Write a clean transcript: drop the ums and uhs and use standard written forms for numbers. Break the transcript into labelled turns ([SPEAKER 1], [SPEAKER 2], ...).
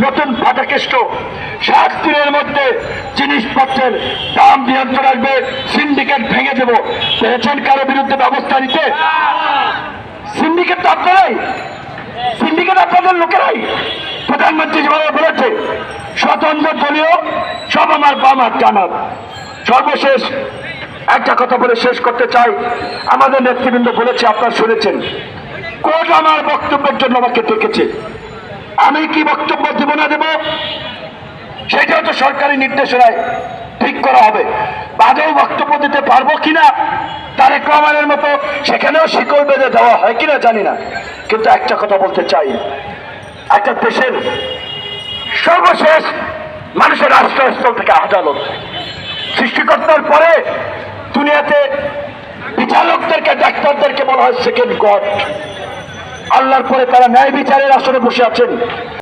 [SPEAKER 1] নতুন পাটাকেষ্ট 7 দিনের মধ্যে জিনিসপত্রের দাম নিয়ন্ত্রণ আসবে, সিন্ডিকেট ভেঙে দেব। পেয়েছেন কারো বিরুদ্ধে ব্যবস্থা নিতে? সিন্ডিকেট তো আপনারাই, সিন্ডিকেট আপনাদের লোকেরাই। প্রধানমন্ত্রী যেভাবে বলেছে স্বতন্ত্র দলীয় সব আমার বাম হাত টানার। সর্বশেষ একটা কথা বলে শেষ করতে চাই। আমাদের নেতৃবৃন্দ বলেছে, আপনারা শুনেছেন, কোর্ট আমার বক্তব্যের জন্য আমাকে ডেকেছে। আমি কি বক্তব্য দেব না দেব সেটাও তো সরকারি নির্দেশনায় ঠিক করা হবে। বাদেও বক্তব্য দিতে পারবো কিনা, তারেক রহমানের মতো সেখানেও শিকল বেঁধে দেওয়া হয় কিনা জানি না। কিন্তু একটা কথা বলতে চাই, একটা দেশের সর্বশেষ মানুষের আশ্রয়স্থল থেকে আদালত, সৃষ্টিকর্তার পরে দুনিয়াতে বিচারকদেরকে, ডাক্তারদেরকে বলা হয় সেকেন্ড গড। আল্লাহর পরে তারা ন্যায় বিচারের আসনে বসে আছেন।